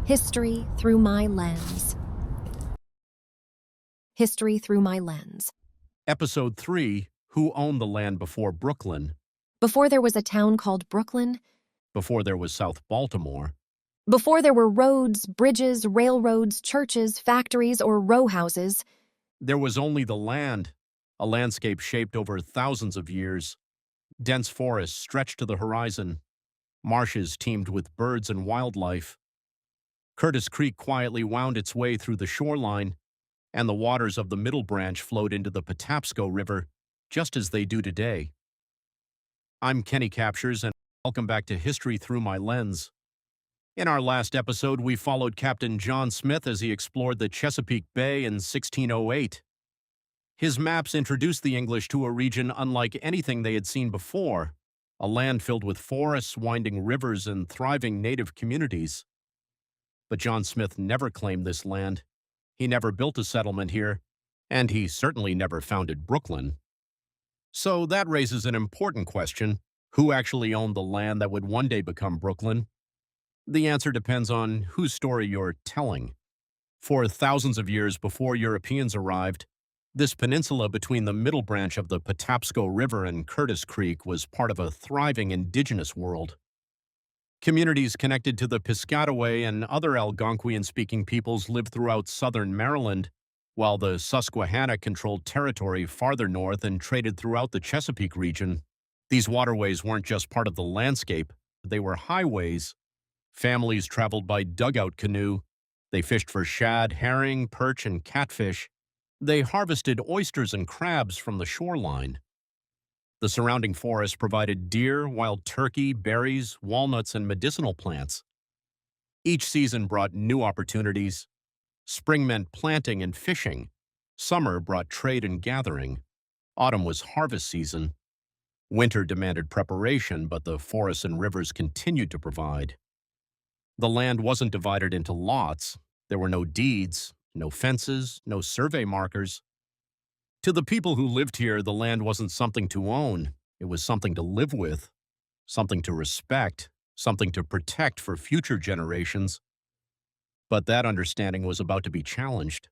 History through my lens. History through my lens. Episode 3, Who Owned the Land Before Brooklyn? Before there was a town called Brooklyn, Before there was South Baltimore, before there were roads, bridges, railroads, churches, factories, or row houses, there was only the land, a landscape shaped over thousands of years. Dense forests stretched to the horizon. Marshes teemed with birds and wildlife. Curtis Creek quietly wound its way through the shoreline, and the waters of the Middle Branch flowed into the Patapsco River, just as they do today. I'm Kenny Captures, and welcome back to History Through My Lens. In our last episode, we followed Captain John Smith as he explored the Chesapeake Bay in 1608. His maps introduced the English to a region unlike anything they had seen before, a land filled with forests, winding rivers, and thriving native communities. But John Smith never claimed this land. He never built a settlement here, and he certainly never founded Brooklyn. So that raises an important question: who actually owned the land that would one day become Brooklyn? The answer depends on whose story you're telling. For thousands of years before Europeans arrived, this peninsula between the Middle Branch of the Patapsco River and Curtis Creek was part of a thriving indigenous world. Communities connected to the Piscataway and other Algonquian-speaking peoples lived throughout southern Maryland, while the Susquehanna controlled territory farther north and traded throughout the Chesapeake region. These waterways weren't just part of the landscape, they were highways. Families traveled by dugout canoe. They fished for shad, herring, perch, and catfish. They harvested oysters and crabs from the shoreline. The surrounding forest provided deer, wild turkey, berries, walnuts, and medicinal plants. Each season brought new opportunities. Spring meant planting and fishing. Summer brought trade and gathering. Autumn was harvest season. Winter demanded preparation, but the forests and rivers continued to provide. The land wasn't divided into lots. There were no deeds, no fences, no survey markers. To the people who lived here, the land wasn't something to own. It was something to live with, something to respect, something to protect for future generations. But that understanding was about to be challenged.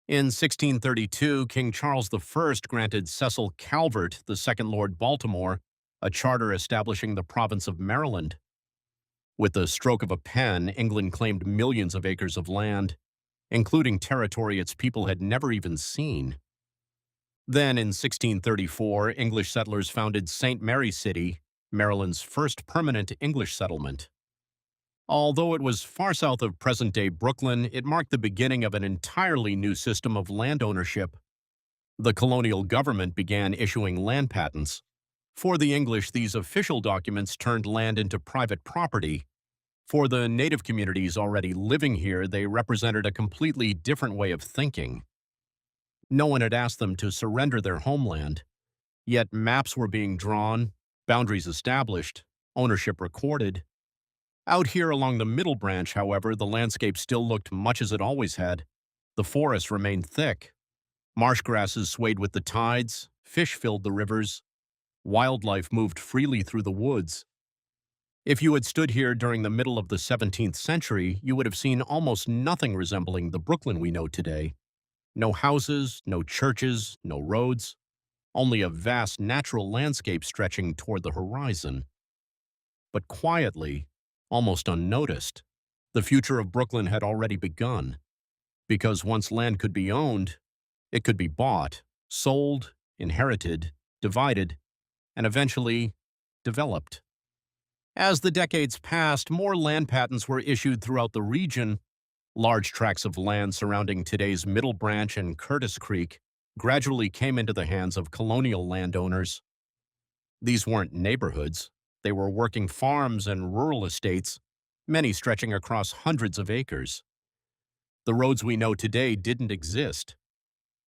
In 1632, King Charles I granted Cecil Calvert, the second Lord Baltimore, a charter establishing the province of Maryland. With the stroke of a pen, England claimed millions of acres of land, including territory its people had never even seen. Then, in 1634, English settlers founded St. Mary City, Maryland's first permanent English settlement. Although it was far south of present-day Brooklyn, it marked the beginning of an entirely new system of land ownership. The colonial government began issuing land patents. For the English, these official documents turned land into private property. For the native communities already living here, they represented a completely different way of thinking. No one had asked them to surrender their homeland, yet maps were being drawn, boundaries established, ownership recorded. Out here along the Middle Branch, however, the landscape still looked much as it always had. The forests remained thick. Marsh grasses swayed with the tides, fish filled the rivers, wildlife moved freely through the woods. If you had stood here during the middle of the 17th century, you would have seen almost nothing resembling the Brooklyn we know today. No houses, no churches, no roads, only a vast natural landscape stretching toward the horizon. But quietly, almost unnoticed, the future of Brooklyn had already begun. Because once land could be owned, it could be bought, sold, inherited, divided, and eventually developed. As the decades passed, more land patents were issued throughout the region. Large tracts of land surrounding today's Middle Branch and Curtis Creek gradually came into the hands of colonial landowners. These weren't neighborhoods. They were working farms and rural estates, many stretching across hundreds of acres. The roads we know today didn't exist.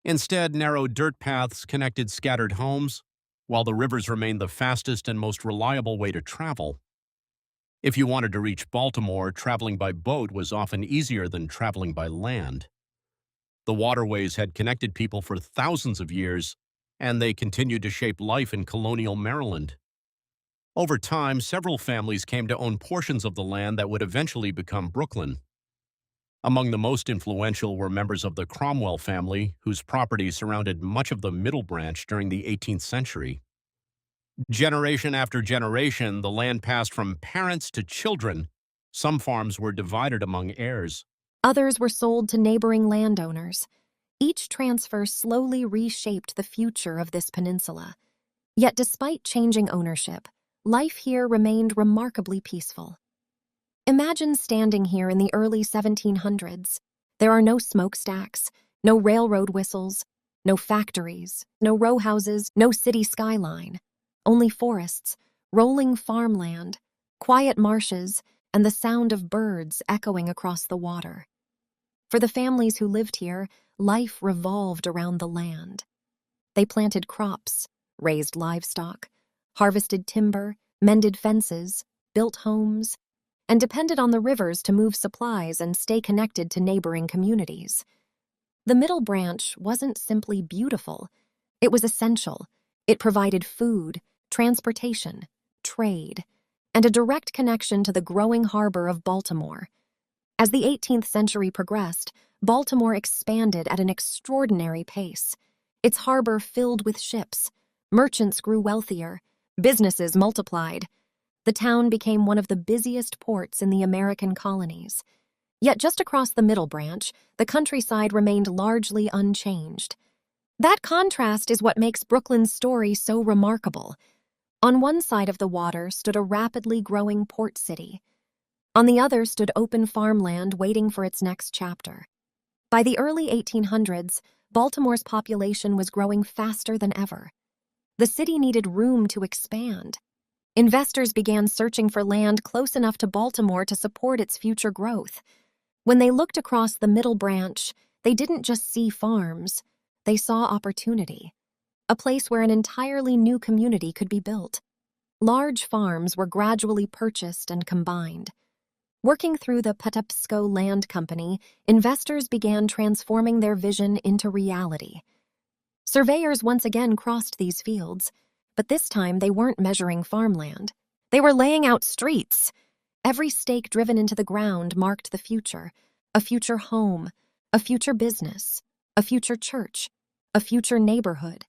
Instead, narrow dirt paths connected scattered homes, while the rivers remained the fastest and most reliable way to travel. If you wanted to reach Baltimore, traveling by boat was often easier than traveling by land. The waterways had connected people for thousands of years, and they continued to shape life in colonial Maryland. Over time, several families came to own portions of the land that would eventually become Brooklyn. Among the most influential were members of the Cromwell family, whose property surrounded much of the Middle Branch during the 18th century. Generation after generation, the land passed from parents to children. Some farms were divided among heirs. Others were sold to neighboring landowners. Each transfer slowly reshaped the future of this peninsula. Yet despite changing ownership, life here remained remarkably peaceful. Imagine standing here in the early 1700s. There are no smokestacks, no railroad whistles, no factories, no row houses, no city skyline. Only forests, rolling farmland, quiet marshes, and the sound of birds echoing across the water. For the families who lived here, life revolved around the land. They planted crops, raised livestock, harvested timber, mended fences, built homes, and depended on the rivers to move supplies and stay connected to neighboring communities. The Middle Branch wasn't simply beautiful, it was essential. It provided food, transportation, trade, and a direct connection to the growing harbor of Baltimore. As the 18th century progressed, Baltimore expanded at an extraordinary pace. Its harbor filled with ships, merchants grew wealthier, businesses multiplied. The town became one of the busiest ports in the American colonies. Yet just across the Middle Branch, the countryside remained largely unchanged. That contrast is what makes Brooklyn's story so remarkable. On one side of the water stood a rapidly growing port city. On the other stood open farmland waiting for its next chapter. By the early 1800s, Baltimore's population was growing faster than ever. The city needed room to expand. Investors began searching for land close enough to Baltimore to support its future growth. When they looked across the Middle Branch, they didn't just see farms, they saw opportunity, a place where an entirely new community could be built. Large farms were gradually purchased and combined. Working through the Patapsco Land Company, investors began transforming their vision into reality. Surveyors once again crossed these fields, but this time they weren't measuring farmland. They were laying out streets. Every stake driven into the ground marked the future, a future home, a future business, a future church, a future neighborhood.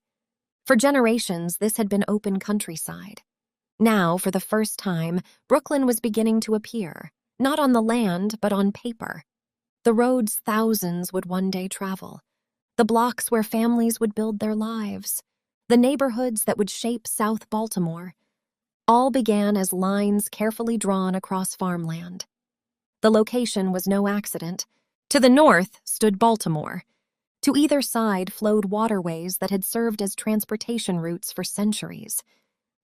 For generations, this had been open countryside. Now, for the first time, Brooklyn was beginning to appear, not on the land, but on paper. The roads thousands would one day travel, the blocks where families would build their lives, the neighborhoods that would shape South Baltimore. All began as lines carefully drawn across farmland. The location was no accident. To the north stood Baltimore. To either side flowed waterways that had served as transportation routes for centuries.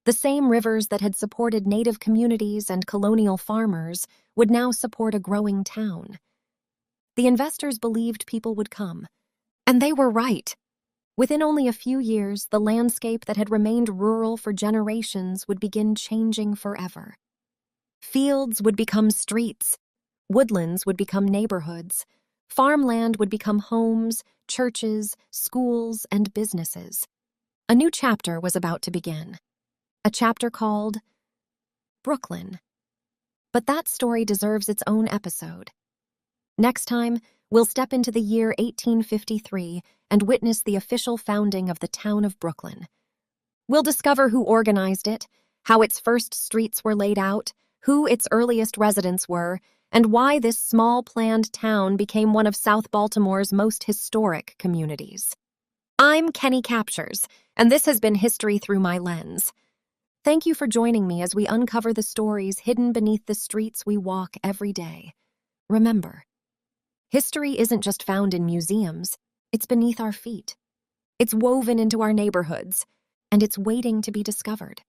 The same rivers that had supported native communities and colonial farmers would now support a growing town. The investors believed people would come, and they were right. Within only a few years, the landscape that had remained rural for generations would begin changing forever. Fields would become streets, woodlands would become neighborhoods, farmland would become homes, churches, schools, and businesses. A new chapter was about to begin. A chapter called Brooklyn. But that story deserves its own episode. Next time, we'll step into the year 1853 and witness the official founding of the town of Brooklyn. We'll discover who organized it, how its first streets were laid out, who its earliest residents were, and why this small planned town became one of South Baltimore's most historic communities. I'm Kenny Captures, and this has been History Through My Lens. Thank you for joining me as we uncover the stories hidden beneath the streets we walk every day. Remember, history isn't just found in museums, it's beneath our feet. It's woven into our neighborhoods, and it's waiting to be discovered.